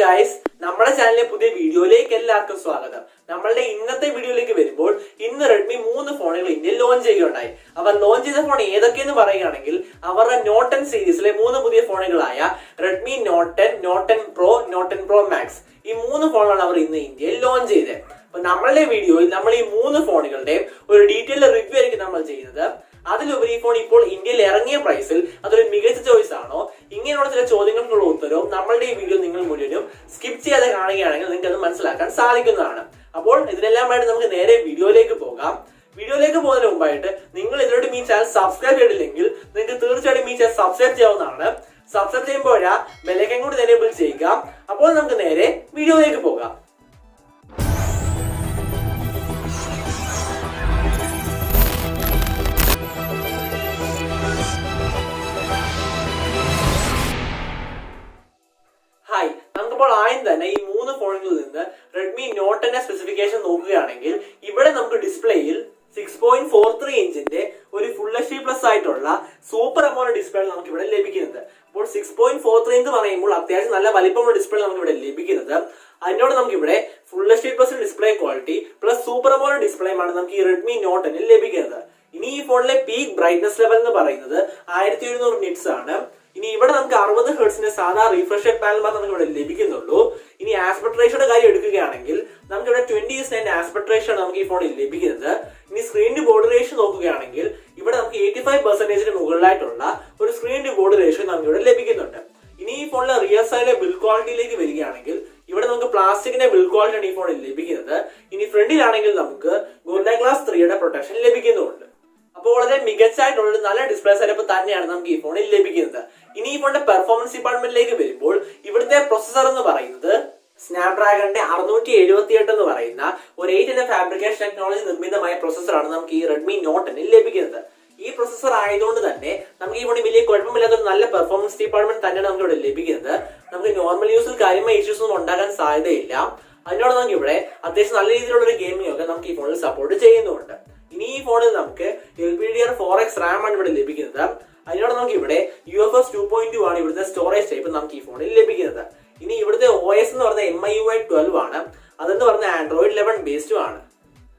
Guys, നമ്മുടെ ചാനലിലെ പുതിയ വീഡിയോയിലേക്ക് എല്ലാവർക്കും സ്വാഗതം. നമ്മളുടെ ഇന്നത്തെ വീഡിയോയിലേക്ക് വരുമ്പോൾ ഇന്ന് റെഡ്മി 3 ഫോണുകൾ ഇന്ത്യയിൽ ലോഞ്ച് ചെയ്യുകയുണ്ടായി. അവർ ലോഞ്ച് ചെയ്ത ഫോൺ ഏതൊക്കെയെന്ന് പറയുകയാണെങ്കിൽ അവരുടെ നോട്ട് 10 സീരീസിലെ 3 പുതിയ ഫോണുകളായ Redmi Note 10, Note 10 Pro, Note 10 Pro Max, ഈ 3 ഫോണുകളാണ് അവർ ഇന്ന് ഇന്ത്യയിൽ ലോഞ്ച് ചെയ്തത്. അപ്പൊ നമ്മളുടെ വീഡിയോയിൽ നമ്മൾ ഈ 3 ഫോണുകളുടെയും ഒരു ഡീറ്റെയിൽ റിവ്യൂ ആയിരിക്കും നമ്മൾ ചെയ്യുന്നത്. അതിലുപരി ഈ ഫോൺ ഇപ്പോൾ ഇന്ത്യയിൽ ഇറങ്ങിയ പ്രൈസിൽ അതൊരു മികച്ച ചോയ്സ് ആണോ, ഇങ്ങനെയുള്ള ചില ചോദ്യങ്ങൾക്കുള്ള ഉത്തരവും നമ്മളുടെ ഈ വീഡിയോ നിങ്ങൾ മുഴുവനും സ്കിപ്പ് ചെയ്യാതെ കാണുകയാണെങ്കിൽ നിങ്ങൾക്ക് അത് മനസ്സിലാക്കാൻ സാധിക്കുന്നതാണ്. അപ്പോൾ ഇതിനെല്ലാമായിട്ട് നമുക്ക് നേരെ വീഡിയോയിലേക്ക് പോകാം. വീഡിയോയിലേക്ക് പോകുന്നതിന് മുമ്പായിട്ട് നിങ്ങൾ ഇതിനോട് ഈ ചാനൽ സബ്സ്ക്രൈബ് ചെയ്തില്ലെങ്കിൽ നിങ്ങൾക്ക് തീർച്ചയായിട്ടും ഈ ചാനൽ സബ്സ്ക്രൈബ് ചെയ്യാവുന്നതാണ്. സബ്സ്ക്രൈബ് ചെയ്യുമ്പോഴാ ബെല്ലൈക്കൺ കൂടി എനേബിൾ ചെയ്യുക. അപ്പോൾ നമുക്ക് നേരെ വീഡിയോയിലേക്ക് പോകാം. ഹായ്, നമുക്കിപ്പോൾ ആദ്യം തന്നെ ഈ 3 ഫോണുകളിൽ നിന്ന് റെഡ്മി നോട്ട് 10 സ്പെസിഫിക്കേഷൻ നോക്കുകയാണെങ്കിൽ ഇവിടെ നമുക്ക് ഡിസ്പ്ലേയിൽ 6.43 ഇഞ്ചിന്റെ ഒരു ഫുൾ എച്ച് പ്ലസ് ആയിട്ടുള്ള സൂപ്പർ അമോലെഡ് ഡിസ്പ്ലേ നമുക്ക് ഇവിടെ ലഭിക്കുന്നത്. അപ്പോൾ 6.43 എന്ന് പറയുമ്പോൾ അത്യാവശ്യം നല്ല വലിപ്പമുള്ള ഡിസ്പ്ലേ നമുക്ക് ഇവിടെ ലഭിക്കുന്നത്. അതിനോട് നമുക്ക് ഇവിടെ full H plus display quality plus super AMOLED ഡിസ്പ്ലേയുമാണ് നമുക്ക് ഈ റെഡ്മി നോട്ട് 10 ലഭിക്കുന്നത്. ഇനി ഈ ഫോണിലെ പീക്ക് ബ്രൈറ്റ്നസ് ലെവൽ എന്ന് പറയുന്നത് 1700 നിറ്റ്സ് ആണ്. ഇനി ഇവിടെ നമുക്ക് 60 ഹെർട്സിന്റെ സാധാ റീഫ്രഷ് പാനൽ മാത്രം നമുക്ക് ഇവിടെ ലഭിക്കുന്നുള്ളൂ. ഇനി ആസ്പെക്ട് റേഷ്യോയുടെ കാര്യം എടുക്കുകയാണെങ്കിൽ നമുക്ക് ഇവിടെ 20:9 ആസ്പെക്ട് റേഷ്യോ നമുക്ക് ഈ ഫോണിൽ ലഭിക്കുന്നത്. ഇനി സ്ക്രീൻ ടു ബോർഡ് റേഷ്യോ നോക്കുകയാണെങ്കിൽ ഇവിടെ നമുക്ക് 85% മുകളിലായിട്ടുള്ള ഒരു സ്ക്രീൻ ടു ബോർഡ് റേഷ്യോ നമുക്ക് ഇവിടെ ലഭിക്കുന്നുണ്ട്. ഇനി ഈ ഫോണിലെ റിയർ സൈഡിലെ ബിൽഡ് ക്വാളിറ്റിയിലേക്ക് വരികയാണെങ്കിൽ ഇവിടെ നമുക്ക് പ്ലാസ്റ്റിക്കിന്റെ ബിൽഡ് ക്വാളിറ്റിയാണ് ഈ ഫോണിൽ ലഭിക്കുന്നത്. ഇനി ഫ്രണ്ടിലാണെങ്കിൽ നമുക്ക് ഗോറില്ല ഗ്ലാസ് 3യുടെ പ്രൊട്ടക്ഷൻ ലഭിക്കുന്നുണ്ട്. അപ്പോൾ വളരെ മികച്ചായിട്ടുള്ള ഒരു നല്ല ഡിസ്പ്ലേ സെറ്റപ്പ് തന്നെയാണ് നമുക്ക് ഈ ഫോണിൽ ലഭിക്കുന്നത്. ഇനി ഈ ഫോണിന്റെ പെർഫോമൻസ് ഡിപ്പാർട്ട്മെന്റിലേക്ക് വരുമ്പോൾ ഇവിടുത്തെ പ്രൊസസർ എന്ന് പറയുന്നത് സ്നാപ്ഡ്രാഗണിന്റെ 678 എന്ന് പറയുന്ന ഒരു 8 ഫാബ്രിക്കേഷൻ ടെക്നോളജി നിർമ്മിതമായ പ്രൊസസറാണ് നമുക്ക് ഈ റെഡ്മി നോട്ട് 10 ലഭിക്കുന്നത്. ഈ പ്രൊസസർ ആയതുകൊണ്ട് തന്നെ നമുക്ക് ഈ ഫോണിൽ വലിയ കുഴപ്പമില്ലാത്ത ഒരു നല്ല പെർഫോമൻസ് ഡിപ്പാർട്ട്മെന്റ് തന്നെയാണ് നമുക്ക് ഇവിടെ ലഭിക്കുന്നത്. നമുക്ക് നോർമൽ യൂസിൽ കാര്യമായ ഇഷ്യൂസ് ഒന്നും ഉണ്ടാകാൻ സാധ്യതയില്ല. അതിനോട് നമുക്ക് ഇവിടെ അത്യാവശ്യം നല്ല രീതിയിലുള്ള ഒരു ഗെയിമിംഗ് ഒക്കെ നമുക്ക് ഈ ഫോണിൽ സപ്പോർട്ട് ചെയ്യുന്നുണ്ട്. ഇനി ഈ ഫോണിൽ നമുക്ക് LPDDR4X RAM ആണ് ഇവിടെ ലഭിക്കുന്നത്. അതിനോട് നമുക്ക് ഇവിടെ UFS 2.2 ആണ് ഇവിടുത്തെ സ്റ്റോറേജ് ടൈപ്പ് നമുക്ക് ഈ ഫോണിൽ ലഭിക്കുന്നത്. ഇനി ഇവിടുത്തെ OS എന്ന് പറയുന്നത് MIUI 12 ആണ്. അതെന്ന് പറഞ്ഞാൽ Android 11 ബേസ്ഡും ആണ്.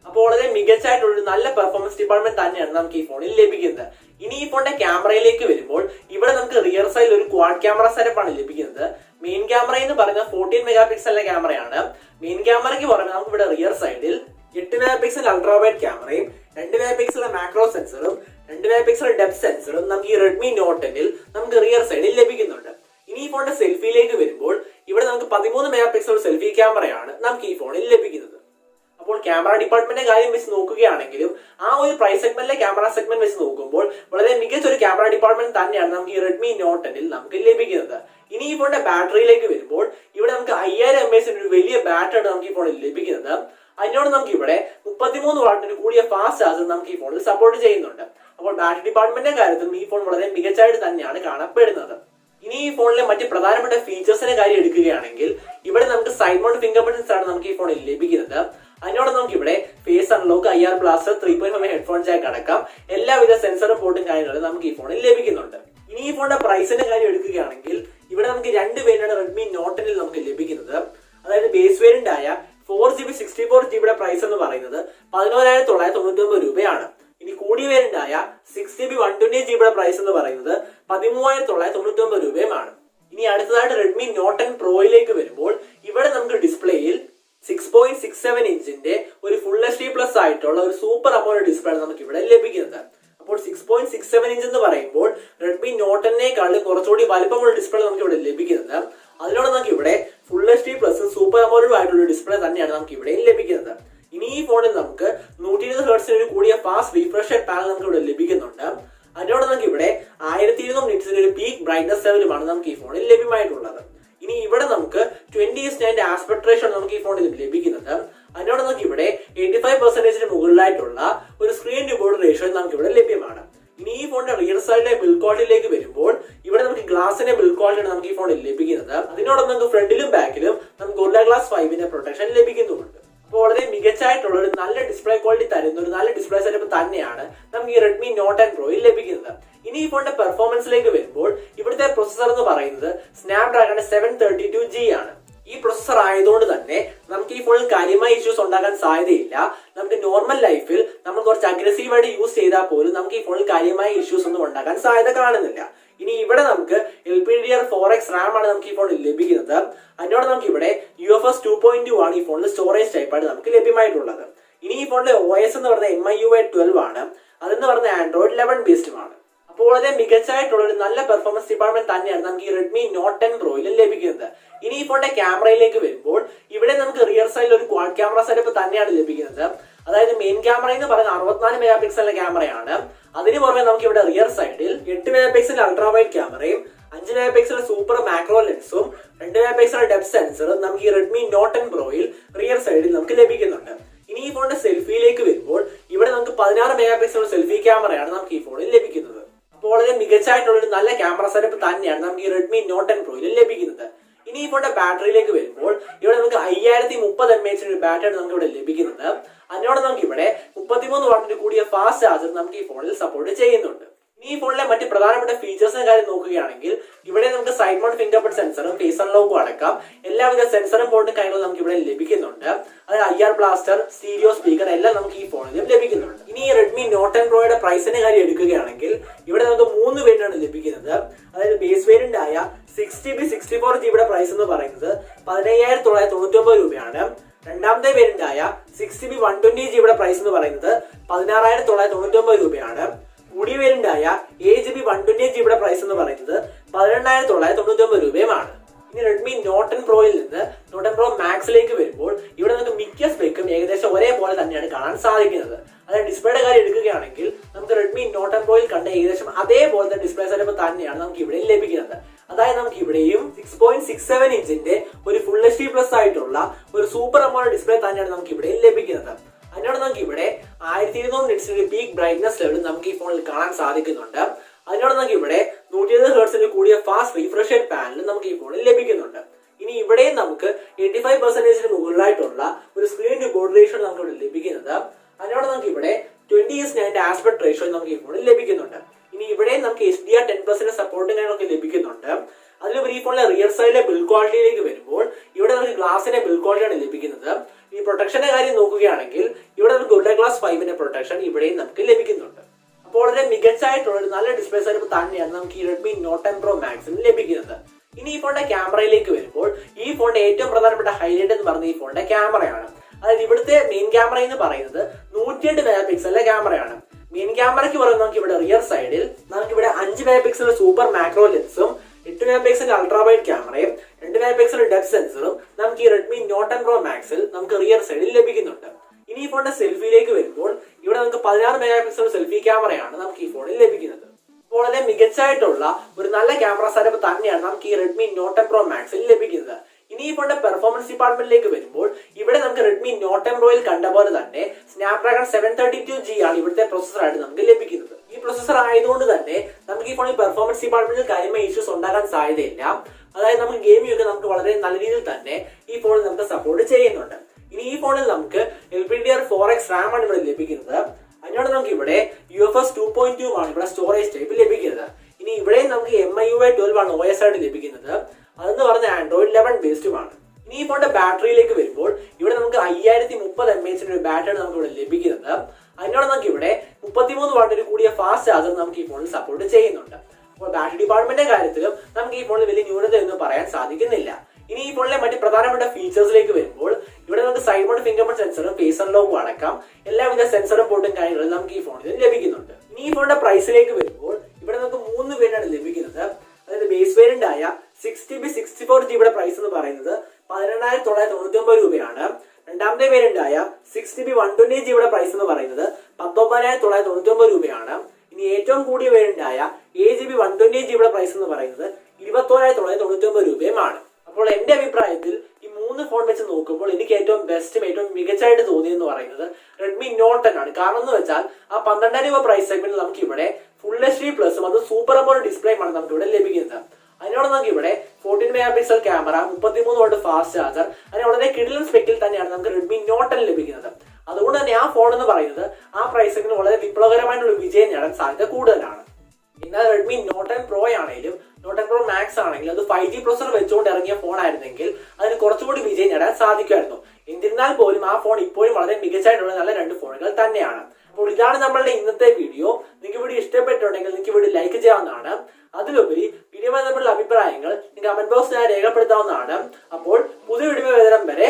അപ്പോൾ വളരെ മികച്ചായിട്ടുള്ള നല്ല പെർഫോമൻസ് ഡിപ്പാർട്ട്മെന്റ് തന്നെയാണ് നമുക്ക് ഈ ഫോണിൽ ലഭിക്കുന്നത്. ഇനി ഈ ഫോണിന്റെ ക്യാമറയിലേക്ക് വരുമ്പോൾ ഇവിടെ നമുക്ക് റിയർ സൈഡിൽ ഒരു ക്വാഡ് ക്യാമറ സെറ്റപ്പ് ആണ് ലഭിക്കുന്നത്. മെയിൻ ക്യാമറ എന്ന് പറയുന്നത് 14 മെഗാ പിക്സലിന്റെ ക്യാമറയാണ്. മെയിൻ ക്യാമറയ്ക്ക് പുറമെ നമുക്ക് ഇവിടെ റിയർ സൈഡിൽ 8 മെഗാ പിക്സൽ അൾട്രാ വൈഡ് ക്യാമറയും 2 മെഗാ പിക്സൽ മാക്രോ സെൻസറും 2 മെഗാ പിക്സൽ ഡെപ്ത് സെൻസറും നമുക്ക് ഈ റെഡ്മി നോട്ട് 10 നമുക്ക് റിയർ സൈഡിൽ ലഭിക്കുന്നുണ്ട്. ഇനി ഈ ഫോണിന്റെ സെൽഫിയിലേക്ക് വരുമ്പോൾ ഇവിടെ നമുക്ക് 13 മെഗാ പിക്സൽ സെൽഫി ക്യാമറയാണ് നമുക്ക് ഈ ഫോണിൽ ലഭിക്കുന്നത്. അപ്പോൾ ക്യാമറ ഡിപ്പാർട്ട്മെന്റിന്റെ കാര്യം വെച്ച് നോക്കുകയാണെങ്കിലും ആ ഒരു പ്രൈസ് സെഗ്മെന്റിലെ ക്യാമറ സെഗ്മെന്റ് വെച്ച് നോക്കുമ്പോൾ വളരെ മികച്ച ഒരു ക്യാമറ ഡിപ്പാർട്ട്മെന്റ് തന്നെയാണ് നമുക്ക് ഈ റെഡ്മി നോട്ട് 10 നമുക്ക് ലഭിക്കുന്നത്. ഇനി ഈ ഫോണിന്റെ ബാറ്ററിയിലേക്ക് വരുമ്പോൾ ഇവിടെ നമുക്ക് 5000 mAh ഒരു വലിയ ബാറ്ററി നമുക്ക് ഈ ഫോണിൽ ലഭിക്കുന്നത്. അതിനോട് നമുക്ക് ഇവിടെ 33 വാട്ടിന് കൂടിയ ഫാസ്റ്റ് ചാർജർ നമുക്ക് ഈ ഫോണിൽ സപ്പോർട്ട് ചെയ്യുന്നുണ്ട്. അപ്പോൾ ബാറ്ററി ഡിപ്പാർട്ട്മെന്റിന്റെ കാര്യത്തിലും ഈ ഫോൺ വളരെ മികച്ചായിട്ട് തന്നെയാണ് കാണപ്പെടുന്നത്. ഇനി ഈ ഫോണിലെ മറ്റ് പ്രധാനപ്പെട്ട ഫീച്ചേഴ്സിന്റെ കാര്യം എടുക്കുകയാണെങ്കിൽ ഇവിടെ നമുക്ക് സൈഡ് മൗണ്ട് ഫിംഗർ പ്രിന്റ്സ് ആണ് നമുക്ക് ഈ ഫോണിൽ ലഭിക്കുന്നത്. അതിനോട് നമുക്ക് ഇവിടെ face unlock, IR blaster, 3.5 headphone jack അടക്കം എല്ലാവിധ സെൻസറും പോർട്ടും കാര്യങ്ങളും നമുക്ക് ഈ ഫോണിൽ ലഭിക്കുന്നുണ്ട്. ഇനി ഈ ഫോണിന്റെ പ്രൈസിന്റെ കാര്യം എടുക്കുകയാണെങ്കിൽ ഇവിടെ നമുക്ക് 2 വേരിയന്റാണ് റെഡ്മി നോട്ട് 10 നമുക്ക് ലഭിക്കുന്നത്. അതായത് ബേസ് വേരിയന്റ് ആയ 4GB 64GB പ്രൈസ് എന്ന് പറയുന്നത് 11,999 രൂപയാണ്. ഇനി കൂടിയ വേരിയന്റ് ആയ 6GB 128GB പ്രൈസ് എന്ന് പറയുന്നത് 13,999 രൂപയുമാണ്. ഇനി അടുത്തതായിട്ട് റെഡ്മി നോട്ട് 10 പ്രോയിലേക്ക് വരുമ്പോൾ ഇവിടെ നമുക്ക് ഡിസ്പ്ലേയിൽ 6.67 ഇഞ്ചിന്റെ ഒരു ഫുൾ എച്ച് പ്ലസ് ആയിട്ടുള്ള ഒരു സൂപ്പർ അമോലെഡ് ഡിസ്പ്ലേ ആണ് നമുക്ക് ഇവിടെ ലഭിക്കുന്നത്. അപ്പോൾ 6.67 ഇഞ്ച് എന്ന് പറയുമ്പോൾ റെഡ്മി നോട്ട് 10 കുറച്ചുകൂടി വലിപ്പമുള്ള ഡിസ്പ്ലേ നമുക്ക് ഇവിടെ ലഭിക്കുന്നത്. അതിനോട് നമുക്ക് ഇവിടെ full H plus super AMOLED ആയിട്ടുള്ള ഡിസ്പ്ലേ തന്നെയാണ് നമുക്ക് ഇവിടെ ലഭിക്കുന്നത്. ഇനി ഈ ഫോണിൽ നമുക്ക് 120 ഹെർട്സിന് കൂടിയ ഫാസ്റ്റ് റീഫ്രഷ് പാനൽ നമുക്ക് ഇവിടെ ലഭിക്കുന്നുണ്ട്. അതിനോട് നമുക്ക് ഇവിടെ 1200 നിറ്റ്സിന്റെ ഒരു പീക്ക് ബ്രൈറ്റ്നസ് ലെവലുമാണ് നമുക്ക് ഈ ഫോണിൽ ലഭ്യമായിട്ടുള്ളത്. ഇനി ഇവിടെ നമുക്ക് 20:9 ആസ്പെക്ട് റേഷ്യോ നമുക്ക് ഈ ഫോണിൽ ലഭിക്കുന്നത്. അതിനോട് നമുക്ക് ഇവിടെ 85% മുകളിലായിട്ടുള്ള ഒരു സ്ക്രീൻ ടു ബോർഡ് റേഷ്യോ നമുക്ക് ഇവിടെ ലഭ്യമാണ്. ഇനി ഈ ഫോണിന്റെ റിയർ സൈഡിലെ ബിൽഡ് ക്വാളിറ്റിയിലേക്ക് വരുമ്പോൾ ഇവിടെ നമുക്ക് ഗ്ലാസിന്റെ ബിൽഡ് ക്വാളിറ്റിയാണ് നമുക്ക് ഈ ഫോണിൽ ലഭിക്കുന്നത്. അതിനോടൊപ്പം നമുക്ക് ഫ്രണ്ടിലും ബാക്കിലും നമുക്ക് ഗോറില്ല ഗ്ലാസ് 5ന്റെ പ്രൊട്ടക്ഷൻ ലഭിക്കുന്നുണ്ട്. അപ്പോൾ വളരെ മികച്ചായിട്ടുള്ള ഒരു നല്ല ഡിസ്പ്ലേ ക്വാളിറ്റി തരുന്ന ഒരു നല്ല ഡിസ്പ്ലേ സെറ്റപ്പ് തന്നെയാണ് നമുക്ക് ഈ റെഡ്മി നോട്ട് 10 പ്രോയിൽ ലഭിക്കുന്നത്. ഇനി ഈ ഫോണിന്റെ പെർഫോമൻസിലേക്ക് വരുമ്പോൾ ഇവിടുത്തെ പ്രൊസസർ എന്ന് പറയുന്നത് സ്നാപ്ഡ്രാഗൺ 732G ആണ്. ഈ പ്രൊസസർ ആയതുകൊണ്ട് തന്നെ നമുക്ക് ഈ ഫോണിൽ കാര്യമായ ഇഷ്യൂസ് ഉണ്ടാക്കാൻ സാധ്യതയില്ല. നമുക്ക് നോർമൽ ലൈഫിൽ നമ്മൾ കുറച്ച് അഗ്രസീവായിട്ട് യൂസ് ചെയ്താൽ പോലും നമുക്ക് ഈ ഫോണിൽ കാര്യമായ ഇഷ്യൂസ് ഒന്നും ഉണ്ടാക്കാൻ സാധ്യത കാണുന്നില്ല. ഇനി ഇവിടെ നമുക്ക് LPDDR4X RAM ആണ് നമുക്ക് ഈ ഫോണിൽ ലഭിക്കുന്നത്. അതിനോട് നമുക്ക് ഇവിടെ UFS 2.2 ആണ് ഈ ഫോണിൽ സ്റ്റോറേജ് ടൈപ്പായിട്ട് നമുക്ക് ലഭ്യമായിട്ടുള്ളത്. ഇനി ഈ ഫോണിലെ OS എന്ന് പറയുന്നത് MIUI 12 ആണ്. അതെന്ന് പറയുന്നത് Android 11 ബേസ്ഡുമാണ്. അപ്പോൾ വളരെ മികച്ചായിട്ടുള്ള ഒരു നല്ല പെർഫോമൻസ് ഡിപ്പാർട്ട്മെന്റ് തന്നെയാണ് നമുക്ക് ഈ Redmi Note 10 Proയിൽ ലഭിക്കുന്നത്. ഇനി ഈ ഫോണിന്റെ ക്യാമറയിലേക്ക് വരുമ്പോൾ ഇവിടെ നമുക്ക് റിയർ സൈഡിൽ ഒരു ക്വാഡ് ക്യാമറ സെറ്റപ്പ് തന്നെയാണ് ലഭിക്കുന്നത്. അതായത് മെയിൻ ക്യാമറ എന്ന് പറയുന്നത് 64 മെഗാ പിക്സലിന്റെ ക്യാമറയാണ്. അതിന് പുറമെ നമുക്ക് ഇവിടെ റിയർ സൈഡിൽ 8 മെഗാ പിക്സൽ അൾട്രാ വൈഡ് ക്യാമറയും 5 മെഗാ പിക്സൽ സൂപ്പർ മാക്രോ ലെൻസും 2 മെഗാ പിക്സൽ ഡെപ്ത് സെൻസറും നമുക്ക് ഈ Redmi Note 10 Proയിൽ റിയർ സൈഡിൽ നമുക്ക് ലഭിക്കുന്നുണ്ട്. ഇനി ഈ ഫോണിന്റെ സെൽഫിയിലേക്ക് വരുമ്പോൾ ഇവിടെ നമുക്ക് 16 മെഗാ പിക്സൽ സെൽഫി ക്യാമറയാണ് നമുക്ക് ഈ ഫോണിൽ ലഭിക്കുന്നത്. അപ്പോൾ വളരെ മികച്ചായിട്ടുള്ള ഒരു നല്ല ക്യാമറ സെറ്റപ്പ് തന്നെയാണ് നമുക്ക് ഈ Redmi Note 10 Proയിൽ ലഭിക്കുന്നത്. ഇനി ഈ ഫോണിന്റെ ബാറ്ററിയിലേക്ക് വരുമ്പോൾ ഇവിടെ നമുക്ക് 5030 mAh ഒരു ബാറ്ററി നമുക്ക് ഇവിടെ ലഭിക്കുന്നത്. അതിനോട് നമുക്ക് ഇവിടെ 33 വാട്ടിന്റെ കൂടിയ ഫാസ്റ്റ് ചാർജർ നമുക്ക് ഈ ഫോണിൽ സപ്പോർട്ട് ചെയ്യുന്നുണ്ട്. ഇനി ഈ ഫോണിലെ മറ്റ് പ്രധാനപ്പെട്ട ഫീച്ചേഴ്സിന്റെ കാര്യം നോക്കുകയാണെങ്കിൽ ഇവിടെ നമുക്ക് സൈഡ് മൗണ്ട് ഫിംഗർ പ്രിന്റ് സെൻസറും ഫേസ് അൺലോക്കും അടക്കം എല്ലാവിധ സെൻസറും പോർട്ടും കാര്യങ്ങളും നമുക്ക് ഇവിടെ ലഭിക്കുന്നുണ്ട്. അതായത് IR ബ്ലാസ്റ്റർ, സ്റ്റീരിയോ സ്പീക്കർ എല്ലാം നമുക്ക് ഈ ഫോണിലും ലഭിക്കുന്നുണ്ട്. ഇനി ഈ Redmi Note 10 Proയുടെ പ്രൈസിന്റെ കാര്യം എടുക്കുകയാണെങ്കിൽ ഇവിടെ നമുക്ക് 3 വേരിയന്റാണ് ലഭിക്കുന്നത്. അതായത് ബേസ് വേരിയന്റ് ആയ 6GB 64GB പ്രൈസ് എന്ന് പറയുന്നത് 15999 രൂപയാണ്. രണ്ടാമത്തെ വേരിയന്റ് ആയ 6GB 120GB പ്രൈസ് എന്ന് പറയുന്നത് 16999 രൂപയാണ്. കൂടിയ വേരിയന്റ് ആയ 8GB 128GB പ്രൈസ് എന്ന് പറയുന്നത് 18999 രൂപയുമാണ്. ഇനി Redmi Note 10 Proയിൽ നിന്ന് Note 10 Pro Maxലേക്ക് വരുമ്പോൾ ഇവിടെ നമുക്ക് മിക്ക സ്പെക്കും ഏകദേശം ഒരേപോലെ തന്നെയാണ് കാണാൻ സാധിക്കുന്നത്. അതായത് ഡിസ്പ്ലേയുടെ കാര്യം എടുക്കുകയാണെങ്കിൽ നമുക്ക് Redmi Note 10 Proയിൽ കണ്ട ഏകദേശം അതേപോലത്തെ ഡിസ്പ്ലേ സെറ്റപ്പ് തന്നെയാണ് നമുക്ക് ഇവിടെ ലഭിക്കുന്നത്. അതായത് നമുക്ക് ഇവിടെയും 6.67 ഇഞ്ചിന്റെ ഒരു ഫുൾ HD പ്ലസ് ആയിട്ടുള്ള ഒരു സൂപ്പർ AMOLED ഡിസ്പ്ലേ തന്നെയാണ് നമുക്ക് ഇവിടെ ലഭിക്കുന്നത്. അതിനോട് നമുക്ക് ഇവിടെ 1200 നിറ്റ്സിന്റെ പീക്ക് ബ്രൈറ്റ്നസ് ലെവൽ നമുക്ക് ഈ ഫോണിൽ കാണാൻ സാധിക്കുന്നുണ്ട്. അതിനോട് നമുക്ക് ഇവിടെ 120 ഹെർട്സിന്റെ കൂടിയ ഫാസ്റ്റ് റിഫ്രഷ് റേറ്റ് പാനൽ നമുക്ക് ഈ ഫോണിൽ ലഭിക്കുന്നുണ്ട്. ഇനി ഇവിടെയും നമുക്ക് 85% മുകളിലായിട്ടുള്ള ഒരു സ്ക്രീൻ ടു ബോർഡ് റേഷ്യോ നമുക്ക് ഇവിടെ ലഭിക്കുന്നത്. അതിനോട് നമുക്ക് ഇവിടെ 20:9 ആസ്പെക്ട് റേഷ്യോ നമുക്ക് ഈ ഫോണിൽ ലഭിക്കുന്നുണ്ട്. ഇനി ഇവിടെയും നമുക്ക് HDR 10% സപ്പോർട്ടും കാര്യങ്ങളൊക്കെ ലഭിക്കുന്നുണ്ട്. അതിലുപരി ഈ ഫോണിലെ റിയർ സൈഡിലെ ബിൽഡ് ക്വാളിറ്റിയിലേക്ക് വരുമ്പോൾ ഇവിടെ നമുക്ക് ഗ്ലാസിന്റെ ബിൽഡ് ക്വാളിറ്റിയാണ് ലഭിക്കുന്നത്. ഈ പ്രൊട്ടക്ഷന്റെ കാര്യം നോക്കുകയാണെങ്കിൽ ഇവിടെ നമുക്ക് ഗോൾഡ് ഗ്ലാസ് 5ന്റെ പ്രൊട്ടക്ഷൻ ഇവിടെയും നമുക്ക് ലഭിക്കുന്നുണ്ട്. അപ്പോൾ വളരെ മികച്ചായിട്ടുള്ള ഒരു നല്ല ഡിസ്പ്ലേ സെറ്റപ്പ് തന്നെയാണ് നമുക്ക് ഈ Redmi Note 10 Pro Maxൽ ലഭിക്കുന്നത്. ഇനി ഈ ഫോണിന്റെ ക്യാമറയിലേക്ക് വരുമ്പോൾ ഈ ഫോണിന്റെ ഏറ്റവും പ്രധാനപ്പെട്ട ഹൈലൈറ്റ് എന്ന് പറയുന്നത് ഈ ഫോണിന്റെ ക്യാമറയാണ്. അതായത് ഇവിടുത്തെ മെയിൻ ക്യാമറ എന്ന് പറയുന്നത് 108 മെഗാ പിക്സലിന്റെ ക്യാമറയാണ്. മെയിൻ ക്യാമറയ്ക്ക് പറയുന്നത് നമുക്ക് ഇവിടെ റിയർ സൈഡിൽ നമുക്ക് ഇവിടെ 5 മെഗാ പിക്സൽ സൂപ്പർ മാക്രോ ലെൻസും 8 മെഗാ പിക്സൽ അൾട്രാ വൈഡ് ക്യാമറയും 2 മെഗാ പിക്സൽ ഡെപ്ത് സെൻസറും നമുക്ക് ഈ Redmi Note 10 Pro Maxൽ നമുക്ക് റിയർ സൈഡിൽ ലഭിക്കുന്നുണ്ട്. ഇനി ഈ ഫോണിന്റെ സെൽഫിയിലേക്ക് വരുമ്പോൾ ഇവിടെ നമുക്ക് 16 മെഗാ പിക്സൽ സെൽഫി ക്യാമറയാണ് നമുക്ക് ഈ ഫോണിൽ ലഭിക്കുന്നത്. അപ്പോൾ വളരെ മികച്ചായിട്ടുള്ള ഒരു നല്ല ക്യാമറ സെറ്റപ്പ് തന്നെയാണ് നമുക്ക് ഈ Redmi Note 10 Pro Maxൽ ലഭിക്കുന്നത്. ഇനി ഈ ഫോണിന്റെ പെർഫോമൻസ് ഡിപ്പാർട്ട്മെന്റിലേക്ക് വരുമ്പോൾ ഇവിടെ നമുക്ക് Redmi Note 10 Proയിൽ കണ്ട പോലെ തന്നെ Snapdragon 732G ആണ് ഇവിടുത്തെ പ്രൊസസറായിട്ട് നമുക്ക് ലഭിക്കുന്നത്. ഈ പ്രൊസസർ ആയതുകൊണ്ട് തന്നെ നമുക്ക് ഈ ഫോണിൽ പെർഫോമൻസ് ഡിപ്പാർട്ട്മെന്റിൽ കാര്യമായ ഇഷ്യൂസ് ഉണ്ടാകാൻ സാധ്യതയില്ല. അതായത് നമുക്ക് ഗെയിമിംഗ് ഒക്കെ നമുക്ക് വളരെ നല്ല രീതിയിൽ തന്നെ ഈ ഫോണിൽ നമുക്ക് സപ്പോർട്ട് ചെയ്യുന്നുണ്ട്. ഇനി ഈ ഫോണിൽ നമുക്ക് LPDDR4X RAM ആണ് ഇവിടെ ലഭിക്കുന്നത്. അതിനോട് നമുക്ക് ഇവിടെ UFS 2.2 ആണ് ഇവിടെ സ്റ്റോറേജ് ടൈപ്പ് ലഭിക്കുന്നത്. ഇനി ഇവിടെ നമുക്ക് MIUI 12 ആണ് OS ആയിട്ട് ലഭിക്കുന്നത്. അതെന്ന് പറഞ്ഞ Android 11 ബേസ്ഡുമാണ്. ഇനി ഈ ഫോണിന്റെ ബാറ്ററിയിലേക്ക് വരുമ്പോൾ ഇവിടെ നമുക്ക് 5030 mAh ഒരു ബാറ്ററി നമുക്ക് ഇവിടെ ലഭിക്കുന്നത്. അതിനോട് നമുക്ക് ഇവിടെ 33 വാട്ടിന് കൂടിയ ഫാസ്റ്റ് ചാർജർ നമുക്ക് ഈ ഫോണിൽ സപ്പോർട്ട് ചെയ്യുന്നുണ്ട്. അപ്പോൾ ബാറ്ററി ഡിപ്പാർട്ട്മെന്റിന്റെ കാര്യത്തിലും നമുക്ക് ഈ ഫോണിൽ വലിയ ന്യൂനത എന്ന് പറയാൻ സാധിക്കുന്നില്ല. ഇനി ഈ ഫോണിലെ മറ്റ് പ്രധാനപ്പെട്ട ഫീച്ചേഴ്സിലേക്ക് വരുമ്പോൾ ഇവിടെ നമുക്ക് സൈഡ് മൗണ്ട് ഫിംഗർ പ്രിന്റ് സെൻസറും ഫേസ് അൺലോക്കും അടക്കം എല്ലാവിധ സെൻസറും പോർട്ടും കാര്യങ്ങളും നമുക്ക് ഈ ഫോണിൽ ലഭിക്കുന്നുണ്ട്. ഇനി ഈ ഫോണിന്റെ പ്രൈസിലേക്ക് വരുമ്പോൾ ഇവിടെ നമുക്ക് 3 വേരിയന്റാണ് ലഭിക്കുന്നത്. അതായത് ബേസ് വേരിയന്റ് ആയ 6GB 64GB പ്രൈസ് എന്ന് പറയുന്നത് 18999 രൂപയാണ്. രണ്ടാമത്തെ വേരിയന്റ് ആയ 6GB 120GB പ്രൈസ് എന്ന് പറയുന്നത് 19999 രൂപയാണ്. ഇനി ഏറ്റവും കൂടിയ വേരിയന്റ് ആയ 8GB 128GB പ്രൈസ് എന്ന് പറയുന്നത് 21999 രൂപയുമാണ്. അപ്പോൾ എന്റെ അഭിപ്രായത്തിൽ ഈ 3 ഫോൺ വെച്ച് നോക്കുമ്പോൾ എനിക്ക് ഏറ്റവും ബെസ്റ്റും ഏറ്റവും മികച്ചായിട്ട് തോന്നിയെന്ന് പറയുന്നത് Redmi Note 10 ആണ്. കാരണം എന്ന് വെച്ചാൽ ആ 12,000 രൂപ പ്രൈസ് സെഗ്മെന്റിൽ നമുക്ക് ഇവിടെ ഫുൾ HD പ്ലസും അത് സൂപ്പർ AMOLED ഡിസ്പ്ലേയുമാണ് നമുക്ക് ഇവിടെ ലഭിക്കുന്നത്. അതിനോട് നമുക്ക് ഇവിടെ 14 mega pixel camera, 33 what fast charger, അങ്ങനെ വളരെ കിടിലൻ സ്പെക്കിൽ തന്നെയാണ് നമുക്ക് Redmi Note 10 ലഭിക്കുന്നത്. അതുകൊണ്ട് തന്നെ ആ ഫോൺ എന്ന് പറയുന്നത് ആ പ്രൈസ് സെഗ്മെന്റിൽ വളരെ വിപ്ലവകരമായിട്ടുള്ള വിജയം നേടാൻ സാധ്യത കൂടുതലാണ്. എന്നാൽ Redmi Note 10 Pro ആണെങ്കിലും Note 10 Pro Max ആണെങ്കിലും അത് 5G പ്രൊസസർ വെച്ചുകൊണ്ട് ഇറങ്ങിയ ഫോൺ ആയിരുന്നെങ്കിൽ അതിന് കുറച്ചുകൂടി വിജയം നേടാൻ സാധിക്കുമായിരുന്നു. എന്നിരുന്നാൽ പോലും ആ ഫോൺ ഇപ്പോഴും വളരെ മികച്ചായിട്ടുള്ള നല്ല 2 ഫോണുകൾ തന്നെയാണ്. അപ്പോൾ ഇതാണ് നമ്മളുടെ ഇന്നത്തെ വീഡിയോ. നിങ്ങൾക്ക് വീഡിയോ ഇഷ്ടപ്പെട്ടിട്ടുണ്ടെങ്കിൽ നിങ്ങൾക്ക് വീഡിയോ ലൈക്ക് ചെയ്യാവുന്നതാണ്. അതിലുപരി വീഡിയോയുമായി തമ്മിലുള്ള അഭിപ്രായങ്ങൾ കമന്റ് ബോക്സിൽ രേഖപ്പെടുത്താവുന്നതാണ്. അപ്പോൾ പുതിയ വീഡിയോ വരുന്നതുവരെ